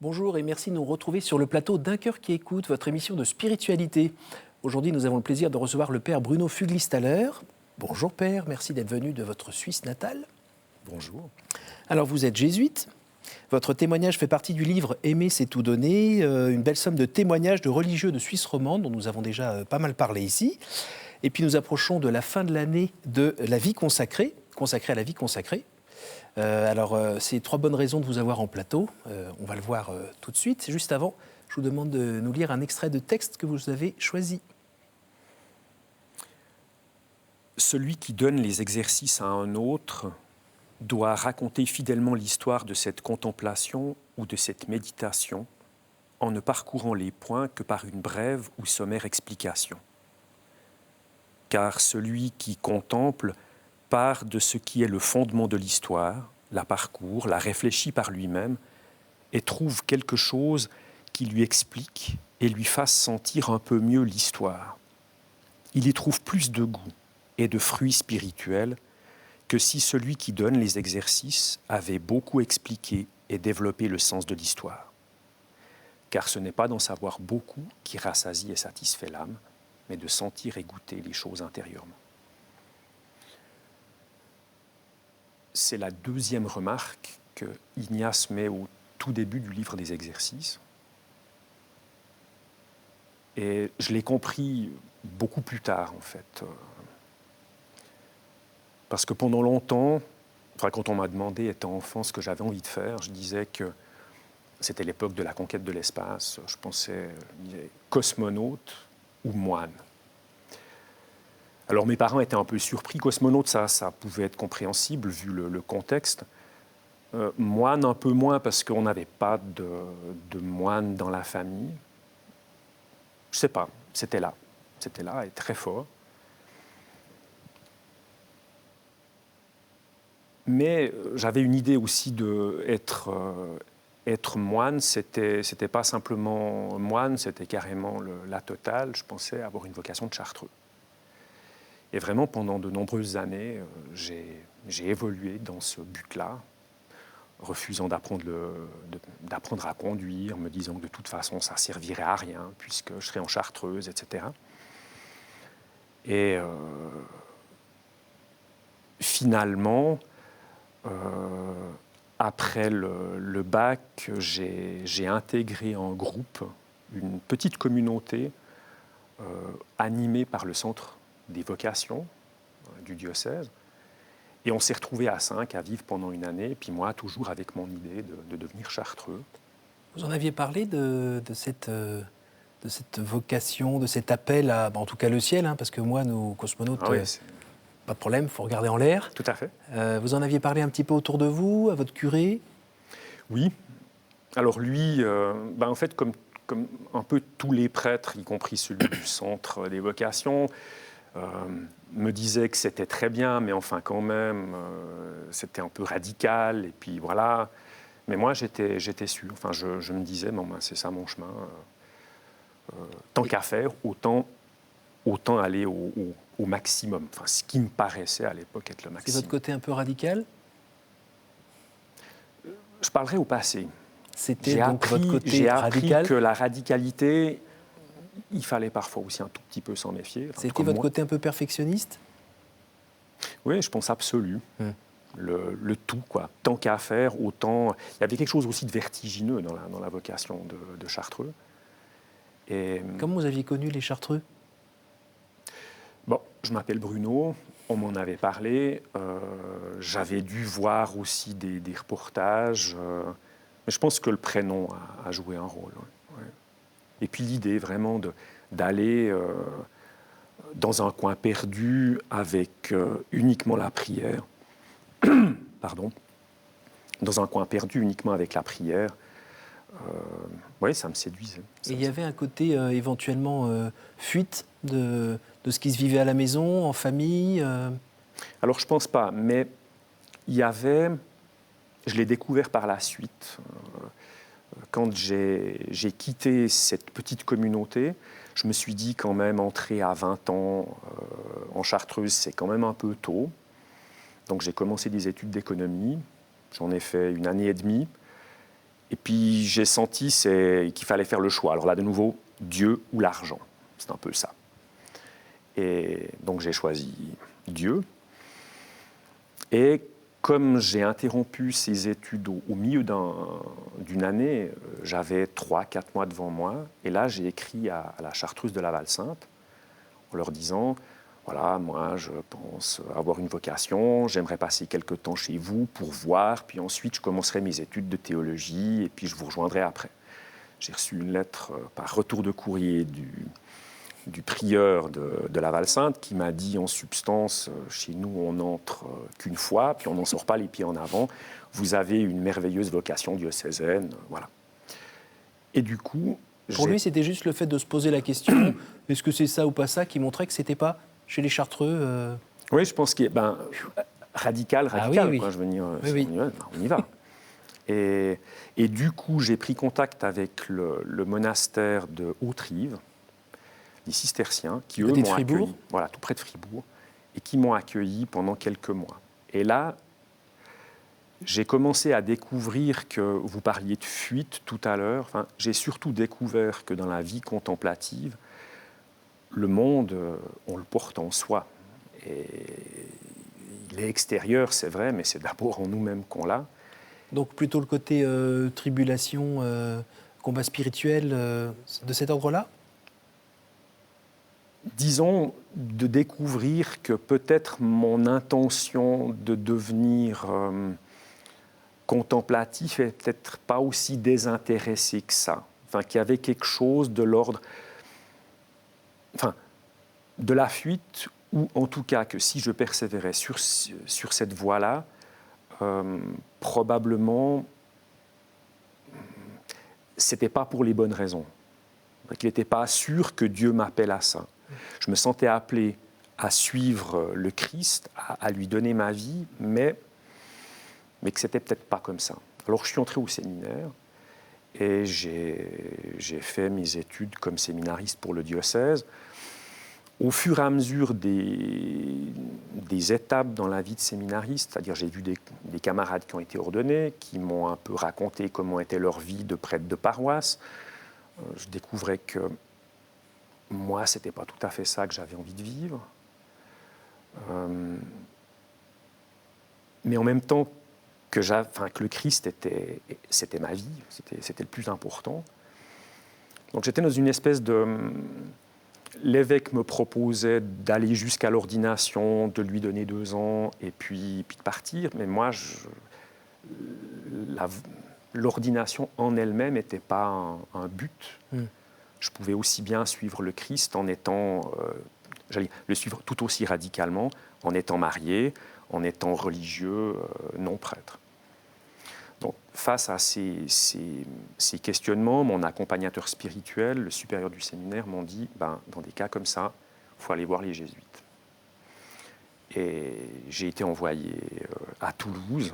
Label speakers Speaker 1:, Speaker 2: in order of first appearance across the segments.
Speaker 1: Bonjour et merci de nous retrouver sur le plateau d'Un cœur qui écoute, votre émission de spiritualité. Aujourd'hui, nous avons le plaisir de recevoir le père Bruno Fugli-Staller. Bonjour père, merci d'être venu de votre Suisse natale.
Speaker 2: Bonjour.
Speaker 1: Alors vous êtes jésuite. Votre témoignage fait partie du livre « Aimer, c'est tout donner », une belle somme de témoignages de religieux de Suisse romande, dont nous avons déjà pas mal parlé ici. Et puis nous approchons de la fin de l'année de la vie consacrée à la vie consacrée. C'est 3 bonnes raisons de vous avoir en plateau. On va le voir tout de suite. Juste avant, je vous demande de nous lire un extrait de texte que vous avez choisi.
Speaker 2: Celui qui donne les exercices à un autre doit raconter fidèlement l'histoire de cette contemplation ou de cette méditation en ne parcourant les points que par une brève ou sommaire explication. Car celui qui contemple part de ce qui est le fondement de l'histoire, la parcourt, la réfléchit par lui-même et trouve quelque chose qui lui explique et lui fasse sentir un peu mieux l'histoire. Il y trouve plus de goût et de fruits spirituels que si celui qui donne les exercices avait beaucoup expliqué et développé le sens de l'histoire. Car ce n'est pas d'en savoir beaucoup qui rassasie et satisfait l'âme, mais de sentir et goûter les choses intérieurement. C'est la deuxième remarque que Ignace met au tout début du livre des exercices. Et je l'ai compris beaucoup plus tard, en fait. Parce que pendant longtemps, quand on m'a demandé, étant enfant, ce que j'avais envie de faire, je disais que c'était l'époque de la conquête de l'espace. Je pensais cosmonaute ou moine. Alors mes parents étaient un peu surpris. Cosmonaute, ça pouvait être compréhensible vu le contexte. Moine, un peu moins, parce qu'on n'avait pas de moine dans la famille. Je ne sais pas, c'était là et très fort. Mais j'avais une idée aussi d'être moine, c'était pas simplement moine, c'était carrément la totale. Je pensais avoir une vocation de chartreux. Et vraiment, pendant de nombreuses années, j'ai évolué dans ce but-là, refusant d'apprendre à conduire, me disant que de toute façon, ça ne servirait à rien, puisque je serais en chartreuse, etc. Et finalement, après le bac, j'ai intégré un groupe, une petite communauté animée par le centre des vocations du diocèse. Et on s'est retrouvés à 5 à vivre pendant une année, et puis moi, toujours avec mon idée de devenir chartreux.
Speaker 1: Vous en aviez parlé de cette vocation, de cet appel à, en tout cas le ciel, parce que moi, nous, cosmonautes, pas de problème, il faut regarder en l'air.
Speaker 2: Tout à fait.
Speaker 1: Vous en aviez parlé un petit peu autour de vous, à votre curé?
Speaker 2: Oui. Alors lui, en fait, comme un peu tous les prêtres, y compris celui du centre des vocations, me disait que c'était très bien, mais enfin quand même, c'était un peu radical, et puis voilà. Mais moi, j'étais sûr. Enfin, je me disais, c'est ça mon chemin. Tant qu'à faire, autant aller au maximum. Enfin, ce qui me paraissait à l'époque être le maximum.
Speaker 1: C'est votre côté un peu radical?
Speaker 2: Je parlerai au passé.
Speaker 1: C'était donc votre côté radical?
Speaker 2: J'ai appris que la radicalité, il fallait parfois aussi un tout petit peu s'en méfier.
Speaker 1: C'était votre côté un peu perfectionniste?
Speaker 2: Oui, je pense absolu. Le tout, quoi. Tant qu'à faire, autant... Il y avait quelque chose aussi de vertigineux dans la vocation de chartreux. Et...
Speaker 1: Comment vous aviez connu les chartreux?
Speaker 2: Bon, je m'appelle Bruno, on m'en avait parlé. J'avais dû voir aussi des reportages. Mais je pense que le prénom a joué un rôle. Ouais. Et puis l'idée vraiment d'aller dans un coin perdu avec uniquement la prière. Pardon. Dans un coin perdu uniquement avec la prière. Ça me séduisait.
Speaker 1: Et il y avait un côté éventuellement fuite de ce qui se vivait à la maison, en famille
Speaker 2: Alors je pense pas, mais il y avait... Je l'ai découvert par la suite. Quand j'ai quitté cette petite communauté, je me suis dit quand même, entrer à 20 ans en chartreuse, c'est quand même un peu tôt. Donc j'ai commencé des études d'économie. J'en ai fait 1 année et demie. Et puis j'ai senti qu'il fallait faire le choix. Alors là, de nouveau, Dieu ou l'argent. C'est un peu ça. Et donc j'ai choisi Dieu. Et comme j'ai interrompu ces études au milieu d'une année, j'avais 3-4 mois devant moi. Et là, j'ai écrit à la chartreuse de Laval-Sainte en leur disant, voilà, moi, je pense avoir une vocation, j'aimerais passer quelques temps chez vous pour voir, puis ensuite, je commencerai mes études de théologie, et puis je vous rejoindrai après. J'ai reçu une lettre par retour de courrier du prieur de Laval-Sainte qui m'a dit en substance, chez nous, on n'entre qu'une fois, puis on n'en sort pas les pieds en avant. Vous avez une merveilleuse vocation diocésaine, voilà. Et du coup...
Speaker 1: Pour lui, c'était juste le fait de se poser la question, est-ce que c'est ça ou pas ça, qui montrait que c'était pas chez les Chartreux
Speaker 2: Oui, je pense qu'il est radical,
Speaker 1: oui.
Speaker 2: quoi, je veux dire,
Speaker 1: Oui.
Speaker 2: on y va. Et du coup, j'ai pris contact avec le monastère de Haute-Rive, les cisterciens, qui eux m'ont accueilli, voilà, tout près de Fribourg, et qui m'ont accueilli pendant quelques mois. Et là, j'ai commencé à découvrir que, vous parliez de fuite tout à l'heure, j'ai surtout découvert que dans la vie contemplative, le monde, on le porte en soi. Et il est extérieur, c'est vrai, mais c'est d'abord en nous-mêmes qu'on l'a.
Speaker 1: Donc plutôt le côté tribulation, combat spirituel, de cet ordre-là ?
Speaker 2: Disons, de découvrir que peut-être mon intention de devenir contemplatif est peut-être pas aussi désintéressée que ça. Qu'il y avait quelque chose de l'ordre... de la fuite, ou en tout cas que si je persévérais sur cette voie-là, probablement, c'était pas pour les bonnes raisons. Il n'était pas sûr que Dieu m'appelle à ça. Je me sentais appelé à suivre le Christ, à lui donner ma vie, mais que c'était peut-être pas comme ça. Alors je suis entré au séminaire et j'ai fait mes études comme séminariste pour le diocèse. Au fur et à mesure des étapes dans la vie de séminariste, c'est-à-dire j'ai vu des camarades qui ont été ordonnés, qui m'ont un peu raconté comment était leur vie de prêtre de paroisse. Je découvrais que moi, ce n'était pas tout à fait ça que j'avais envie de vivre. Mais en même temps que le Christ, c'était ma vie, c'était le plus important. Donc j'étais dans une espèce de... L'évêque me proposait d'aller jusqu'à l'ordination, de lui donner 2 ans, et puis de partir. Mais moi, l'ordination en elle-même n'était pas un but. Je pouvais aussi bien suivre le Christ en étant, j'allais le suivre tout aussi radicalement, en étant marié, en étant religieux, non prêtre. Donc, face à ces questionnements, mon accompagnateur spirituel, le supérieur du séminaire, m'ont dit, dans des cas comme ça, il faut aller voir les jésuites. Et j'ai été envoyé à Toulouse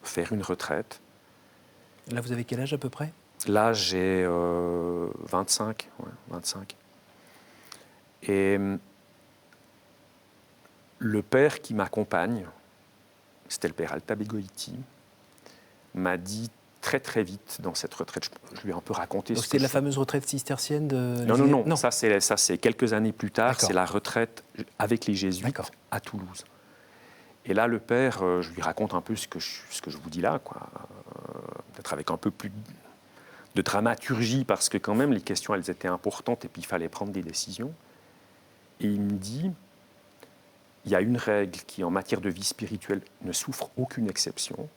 Speaker 2: faire une retraite.
Speaker 1: Là, vous avez quel âge à peu près ?
Speaker 2: Là, j'ai 25. Et le père qui m'accompagne, c'était le père Altabegoiti, m'a dit très très vite dans cette retraite, je lui ai un peu raconté...
Speaker 1: Donc c'était la fameuse retraite cistercienne de...
Speaker 2: Non. Ça c'est quelques années plus tard. D'accord. C'est la retraite avec les jésuites. D'accord. À Toulouse. Et là, le père, je lui raconte un peu ce que je vous dis là, quoi. Peut-être avec un peu plus de dramaturgie, parce que quand même, les questions, elles étaient importantes, et puis il fallait prendre des décisions. Et il me dit, il y a une règle qui, en matière de vie spirituelle, ne souffre aucune exception.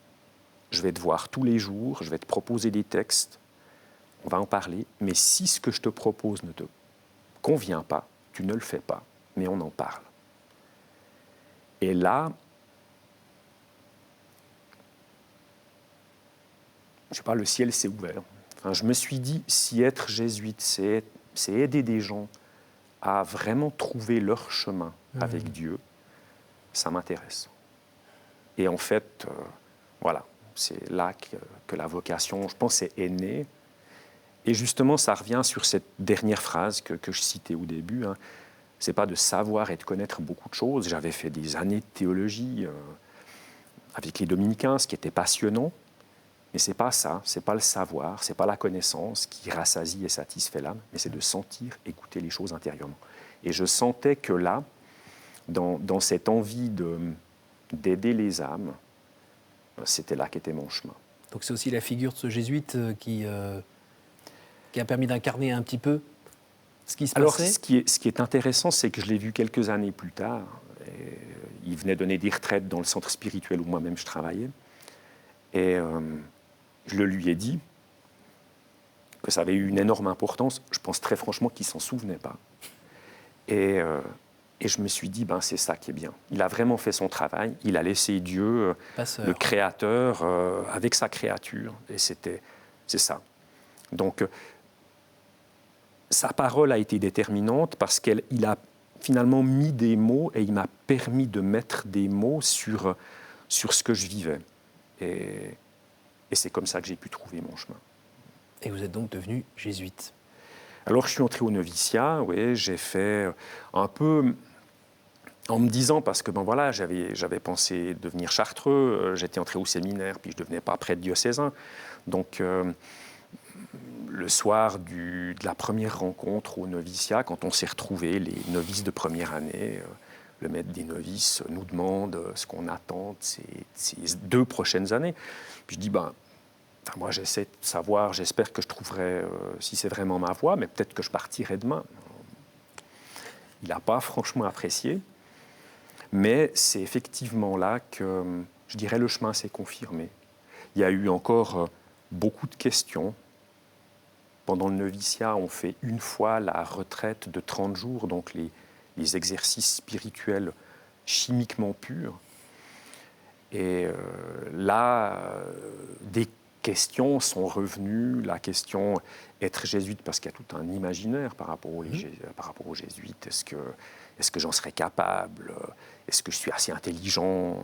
Speaker 2: Je vais te voir tous les jours, je vais te proposer des textes, on va en parler, mais si ce que je te propose ne te convient pas, tu ne le fais pas, mais on en parle. Et là, je sais pas, le ciel s'est ouvert. Je me suis dit, si être jésuite, c'est aider des gens à vraiment trouver leur chemin avec Dieu, ça m'intéresse. Et en fait, voilà, c'est là que la vocation, je pense, est née. Et justement, ça revient sur cette dernière phrase que je citais au début. C'est pas de savoir et de connaître beaucoup de choses. J'avais fait des années de théologie avec les dominicains, ce qui était passionnant. Mais ce n'est pas ça, ce n'est pas le savoir, ce n'est pas la connaissance qui rassasie et satisfait l'âme, mais c'est de sentir et goûter les choses intérieurement. Et je sentais que là, dans cette envie d'aider les âmes, c'était là qu'était mon chemin.
Speaker 1: Donc c'est aussi la figure de ce jésuite qui a permis d'incarner un petit peu ce qui se
Speaker 2: Alors,
Speaker 1: passait.
Speaker 2: ce qui est intéressant, c'est que je l'ai vu quelques années plus tard. Et il venait donner des retraites dans le centre spirituel où moi-même je travaillais. Et je le lui ai dit, que ça avait eu une énorme importance. Je pense très franchement qu'il ne s'en souvenait pas. Et je me suis dit, c'est ça qui est bien. Il a vraiment fait son travail. Il a laissé Dieu, le Créateur, avec sa créature. Et c'est ça. Donc, sa parole a été déterminante parce qu'il a finalement mis des mots et il m'a permis de mettre des mots sur ce que je vivais. Et c'est comme ça que j'ai pu trouver mon chemin.
Speaker 1: Et vous êtes donc devenu jésuite.
Speaker 2: Alors, je suis entré au noviciat, oui, j'ai fait un peu en me disant, parce que j'avais pensé devenir chartreux, j'étais entré au séminaire, puis je ne devenais pas prêtre diocésain. Donc, le soir de la première rencontre au noviciat, quand on s'est retrouvés, les novices de première année, le maître des novices nous demande ce qu'on attend de ces 2 prochaines années. Puis je dis, moi j'essaie de savoir, j'espère que je trouverai si c'est vraiment ma voie, mais peut-être que je partirai demain. Il n'a pas franchement apprécié, mais c'est effectivement là que, je dirais, le chemin s'est confirmé. Il y a eu encore beaucoup de questions. Pendant le noviciat, on fait une fois la retraite de 30 jours, donc les exercices spirituels chimiquement purs. Et là, des questions sont revenues. La question être jésuite, parce qu'il y a tout un imaginaire par rapport aux jésuites. Est-ce que j'en serais capable? Est-ce que je suis assez intelligent?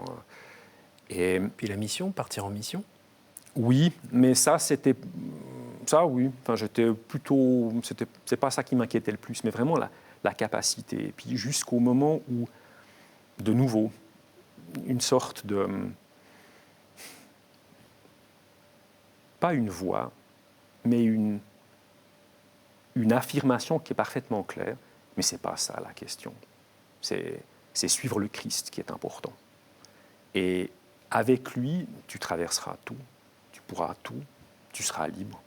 Speaker 2: Et
Speaker 1: puis la mission, partir en mission?
Speaker 2: Oui, mais ça, c'était... Ça, oui. Enfin, j'étais plutôt... C'est pas ça qui m'inquiétait le plus, mais vraiment la capacité. Et puis jusqu'au moment où, de nouveau, une sorte de... Pas une voix, mais une affirmation qui est parfaitement claire. Mais ce n'est pas ça la question. C'est suivre le Christ qui est important. Et avec lui, tu traverseras tout, tu pourras tout, tu seras libre.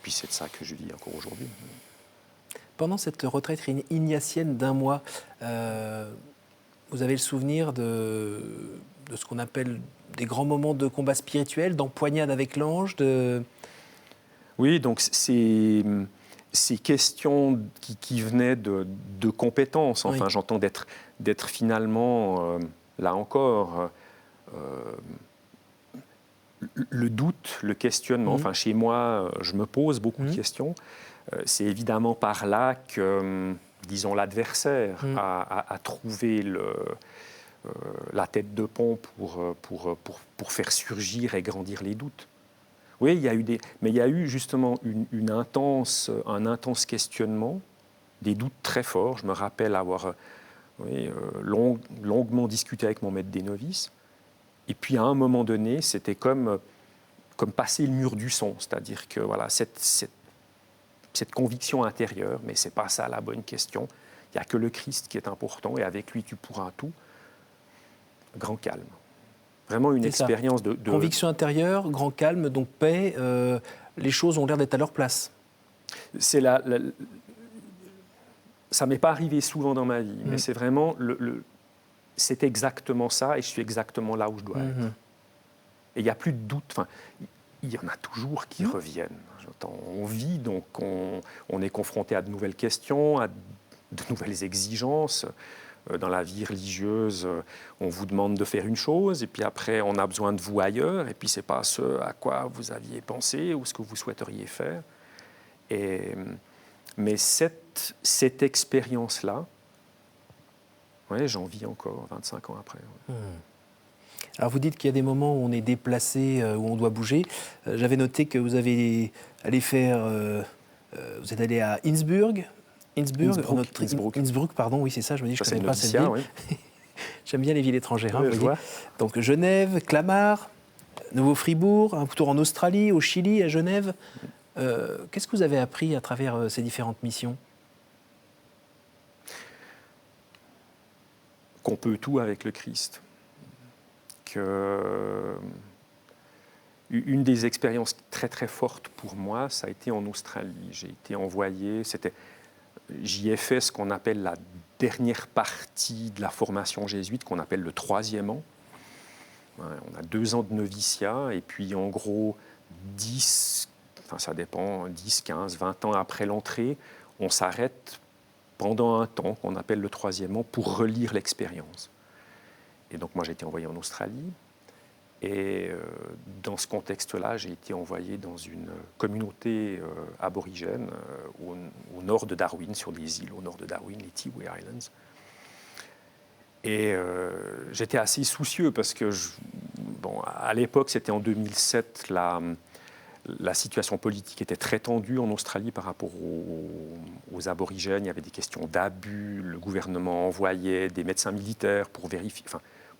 Speaker 2: Puis c'est de ça que je vis encore aujourd'hui.
Speaker 1: Pendant cette retraite ignatienne d'1 mois, vous avez le souvenir de ce qu'on appelle des grands moments de combat spirituel, d'empoignade avec l'ange,
Speaker 2: Oui, donc ces questions qui venaient de compétences, enfin, oui. J'entends d'être finalement, là encore, le doute, le questionnement. Enfin, chez moi, je me pose beaucoup de questions. C'est évidemment par là que, disons, l'adversaire a trouvé la tête de pont pour faire surgir et grandir les doutes. Oui, mais il y a eu justement un intense questionnement, des doutes très forts. Je me rappelle avoir longuement discuté avec mon maître des novices. Et puis à un moment donné, c'était comme passer le mur du son, c'est-à-dire que voilà, cette conviction intérieure, mais ce n'est pas ça la bonne question. Il n'y a que le Christ qui est important et avec lui tu pourras tout. Grand calme. Vraiment une expérience de...
Speaker 1: Conviction intérieure, grand calme, donc paix, les choses ont l'air d'être à leur place.
Speaker 2: Ça ne m'est pas arrivé souvent dans ma vie, mais c'est vraiment... c'est exactement ça et je suis exactement là où je dois être. Et il n'y a plus de doute. Enfin, il y en a toujours qui reviennent. On vit, donc on est confronté à de nouvelles questions, à de nouvelles exigences. Dans la vie religieuse, on vous demande de faire une chose, et puis après, on a besoin de vous ailleurs, et puis ce n'est pas ce à quoi vous aviez pensé ou ce que vous souhaiteriez faire. Mais cette expérience-là, ouais, j'en vis encore 25 ans après. Ouais.
Speaker 1: Alors vous dites qu'il y a des moments où on est déplacé, où on doit bouger. J'avais noté que vous avez allé faire... vous êtes allé à Innsbruck, pardon, oui c'est ça, je me dis, je ne connais pas cette ville. Oui. J'aime bien les villes étrangères.
Speaker 2: Oui,
Speaker 1: Donc Genève, Clamart, Nouveau-Fribourg, un tour en Australie, au Chili, à Genève. Qu'est-ce que vous avez appris à travers ces différentes missions ?
Speaker 2: Qu'on peut tout avec le Christ. Une des expériences très très fortes pour moi, ça a été en Australie. J'ai été envoyé, j'y ai fait ce qu'on appelle la dernière partie de la formation jésuite, qu'on appelle le 3e an. On a 2 ans de noviciat, et puis en gros 10, enfin ça dépend, 10, 15, 20 ans après l'entrée, on s'arrête pendant un temps qu'on appelle le 3e an pour relire l'expérience. Et donc moi j'ai été envoyé en Australie, et dans ce contexte-là, j'ai été envoyé dans une communauté aborigène au nord de Darwin, sur des îles au nord de Darwin, les Tiwi Islands. Et j'étais assez soucieux parce que, à l'époque, c'était en 2007, la situation politique était très tendue en Australie par rapport aux aborigènes. Il y avait des questions d'abus, le gouvernement envoyait des médecins militaires pour vérifier,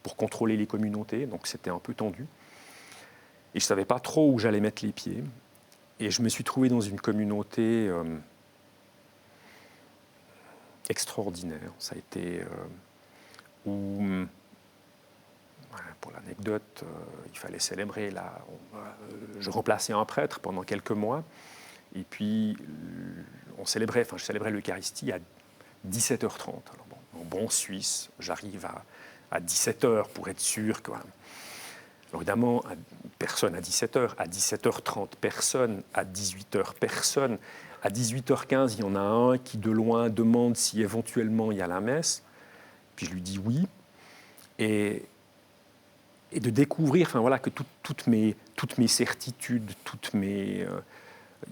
Speaker 2: pour contrôler les communautés, donc c'était un peu tendu. Et je ne savais pas trop où j'allais mettre les pieds. Et je me suis trouvé dans une communauté extraordinaire. Ça a été où, pour l'anecdote, il fallait célébrer. Je remplaçais un prêtre pendant quelques mois. Et puis, je célébrais l'Eucharistie à 17h30. Alors en bon Suisse, j'arrive à 17h pour être sûr que... Alors évidemment, personne à 17h, à 17h30, personne, à 18h, personne. À 18h15, il y en a un qui de loin demande si éventuellement il y a la messe. Puis je lui dis oui. Et de découvrir que toutes mes certitudes, il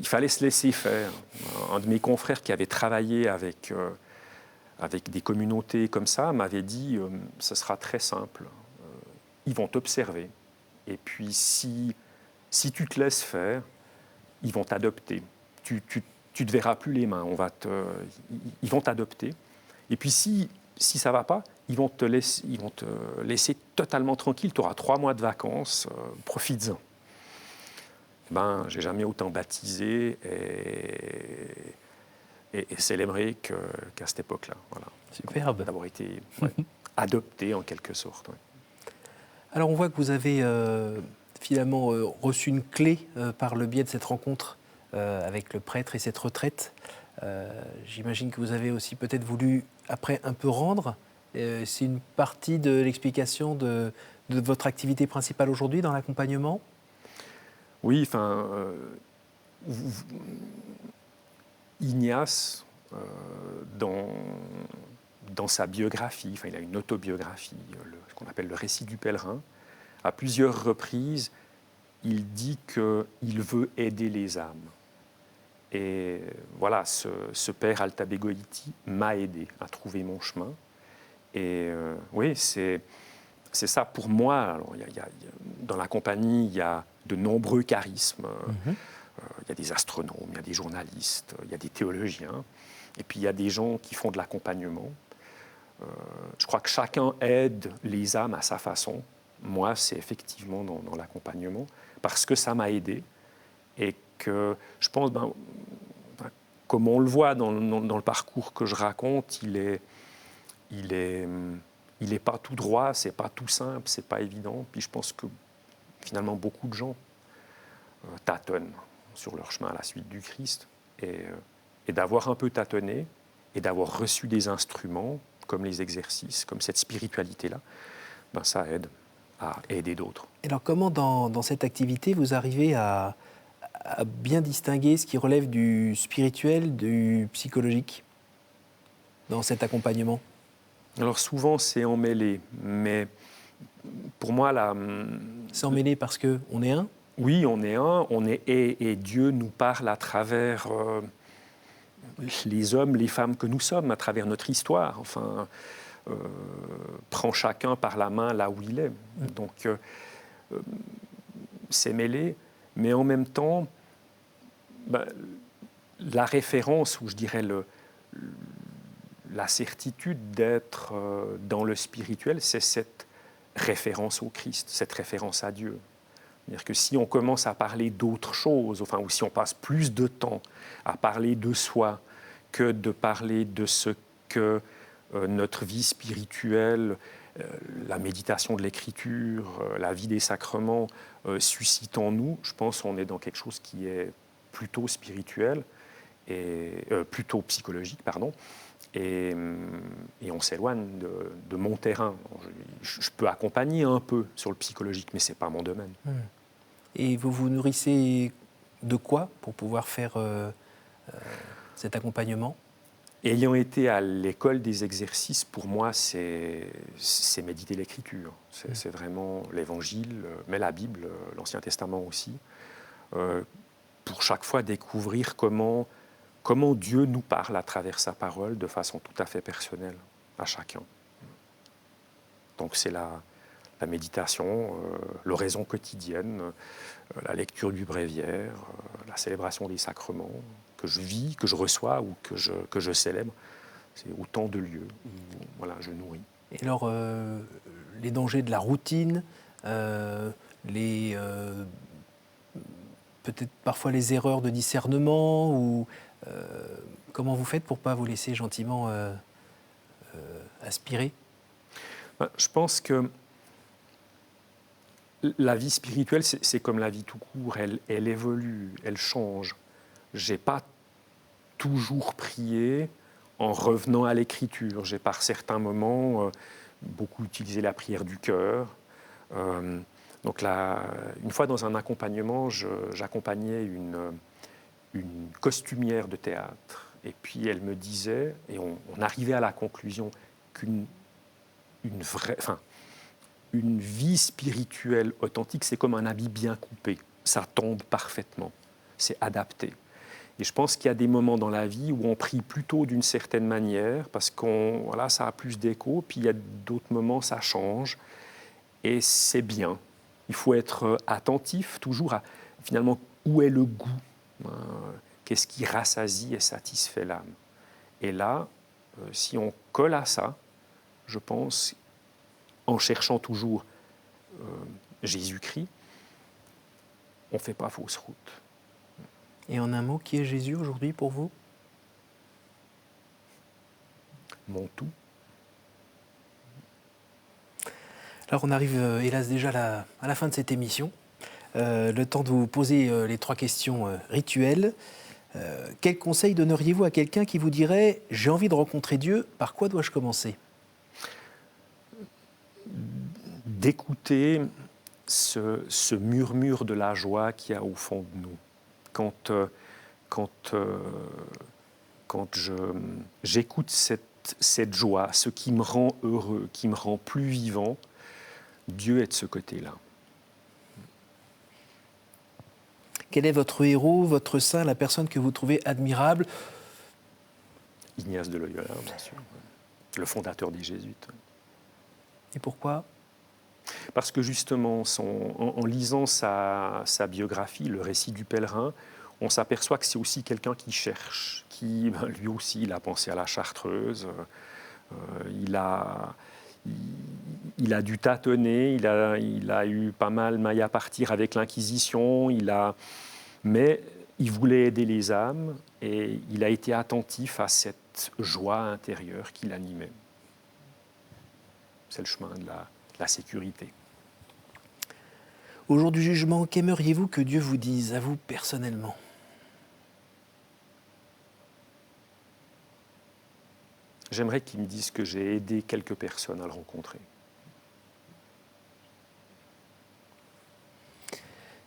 Speaker 2: fallait se laisser faire. Un de mes confrères qui avait travaillé avec des communautés comme ça m'avait dit ce sera très simple. Ils vont t'observer. Et puis, si tu te laisses faire, ils vont t'adopter. Tu ne te verras plus les mains. Ils vont t'adopter. Et puis, si ça ne va pas, ils vont te laisser totalement tranquille. Tu auras 3 mois de vacances. Profites-en. Je n'ai jamais autant baptisé et célébré qu'à cette époque-là. Voilà.
Speaker 1: Superbe.
Speaker 2: D'avoir été adopté en quelque sorte. Ouais.
Speaker 1: Alors on voit que vous avez finalement reçu une clé par le biais de cette rencontre avec le prêtre et cette retraite. J'imagine que vous avez aussi peut-être voulu après un peu rendre. C'est une partie de l'explication de votre activité principale aujourd'hui dans l'accompagnement ?
Speaker 2: Oui, Ignace, dans sa biographie, il a une autobiographie, ce qu'on appelle le récit du pèlerin. À plusieurs reprises, il dit qu'il veut aider les âmes. Et voilà, ce père Altabegoïti m'a aidé à trouver mon chemin. Et oui, c'est ça pour moi. Alors, dans la compagnie, il y a de nombreux charismes. Il y a des astronomes, il y a des journalistes, il y a des théologiens. Et puis, il y a des gens qui font de l'accompagnement. Je crois que chacun aide les âmes à sa façon. Moi, c'est effectivement dans l'accompagnement, parce que ça m'a aidé. Et que je pense, comme on le voit dans le parcours que je raconte, il est pas tout droit, c'est pas tout simple, c'est pas évident. Puis je pense que finalement beaucoup de gens tâtonnent sur leur chemin à la suite du Christ. Et d'avoir un peu tâtonné et d'avoir reçu des instruments comme les exercices, comme cette spiritualité-là, ça aide à aider d'autres.
Speaker 1: Et alors comment dans cette activité vous arrivez à bien distinguer ce qui relève du spirituel du psychologique dans cet accompagnement ? Alors
Speaker 2: souvent c'est emmêlé, mais pour moi
Speaker 1: c'est emmêlé parce qu'on est un ?
Speaker 2: Oui, on est un, et Dieu nous parle à travers les hommes, les femmes que nous sommes, à travers notre histoire. Prend chacun par la main là où il est. Donc, c'est mêlé, mais en même temps, la référence, ou je dirais la certitude d'être dans le spirituel, c'est cette référence au Christ, cette référence à Dieu. C'est-à-dire que si on commence à parler d'autre chose, enfin, ou si on passe plus de temps à parler de soi que de parler de ce que notre vie spirituelle, la méditation de l'écriture, la vie des sacrements suscite en nous, je pense qu'on est dans quelque chose qui est plutôt spirituel, et plutôt psychologique, pardon, et on s'éloigne de mon terrain. Je peux accompagner un peu sur le psychologique, mais ce n'est pas mon domaine.
Speaker 1: Et vous vous nourrissez de quoi pour pouvoir faire cet accompagnement ?
Speaker 2: Ayant été à l'école des exercices, pour moi, c'est méditer l'écriture. C'est vraiment l'Évangile, mais la Bible, l'Ancien Testament aussi, pour chaque fois découvrir comment Dieu nous parle à travers sa parole de façon tout à fait personnelle à chacun. Donc c'est la méditation, l'oraison quotidienne, la lecture du bréviaire, la célébration des sacrements que je vis, que je reçois ou que je célèbre. C'est autant de lieux où voilà, je nourris.
Speaker 1: Et alors, les dangers de la routine, peut-être parfois les erreurs de discernement, ou comment vous faites pour ne pas vous laisser gentiment aspirer ?
Speaker 2: Je pense que la vie spirituelle, c'est comme la vie tout court, elle évolue, elle change. Je n'ai pas toujours prié en revenant à l'écriture. J'ai par certains moments beaucoup utilisé la prière du cœur. Donc une fois dans un accompagnement, j'accompagnais une costumière de théâtre. Et puis elle me disait, et on arrivait à la conclusion qu'une vie spirituelle authentique, c'est comme un habit bien coupé. Ça tombe parfaitement, c'est adapté. Et je pense qu'il y a des moments dans la vie où on prie plutôt d'une certaine manière, parce que ça a plus d'écho, puis il y a d'autres moments, ça change, et c'est bien. Il faut être attentif toujours à, finalement, où est le goût, qu'est-ce qui rassasie et satisfait l'âme. Et là, si on colle à ça, je pense, en cherchant toujours Jésus-Christ, on ne fait pas fausse route.
Speaker 1: Et en un mot, qui est Jésus aujourd'hui pour vous ?
Speaker 2: Mon tout.
Speaker 1: Alors on arrive hélas déjà à la fin de cette émission. Le temps de vous poser les 3 questions rituelles. Quel conseil donneriez-vous à quelqu'un qui vous dirait « J'ai envie de rencontrer Dieu, par quoi dois-je commencer ?»
Speaker 2: D'écouter ce murmure de la joie qu'il y a au fond de nous. Quand j'écoute cette joie, ce qui me rend heureux, qui me rend plus vivant, Dieu est de ce côté-là.
Speaker 1: Quel est votre héros, votre saint, la personne que vous trouvez admirable ?
Speaker 2: Ignace de Loyola, bien sûr, le fondateur des Jésuites.
Speaker 1: Et pourquoi ?
Speaker 2: Parce que justement, en lisant sa biographie, le récit du pèlerin, on s'aperçoit que c'est aussi quelqu'un qui cherche, qui, lui aussi, il a pensé à la Chartreuse, il a dû tâtonner, il a eu pas mal maille à partir avec l'Inquisition, mais il voulait aider les âmes et il a été attentif à cette joie intérieure qui l'animait. C'est le chemin de la sécurité.
Speaker 1: Au jour du jugement, qu'aimeriez-vous que Dieu vous dise, à vous personnellement ?
Speaker 2: J'aimerais qu'il me dise que j'ai aidé quelques personnes à le rencontrer.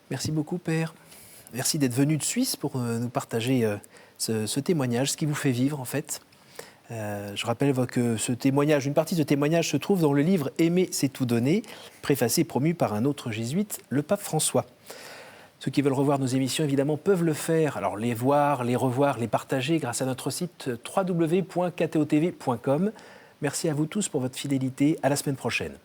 Speaker 1: Merci beaucoup, Père. Merci d'être venu de Suisse pour nous partager ce témoignage, ce qui vous fait vivre, en fait. Je rappelle que ce témoignage, une partie de ce témoignage se trouve dans le livre « Aimer, c'est tout donner », préfacé et promu par un autre jésuite, le pape François. Ceux qui veulent revoir nos émissions, évidemment, peuvent le faire. Alors, les voir, les revoir, les partager grâce à notre site www.ktotv.com. Merci à vous tous pour votre fidélité. À la semaine prochaine.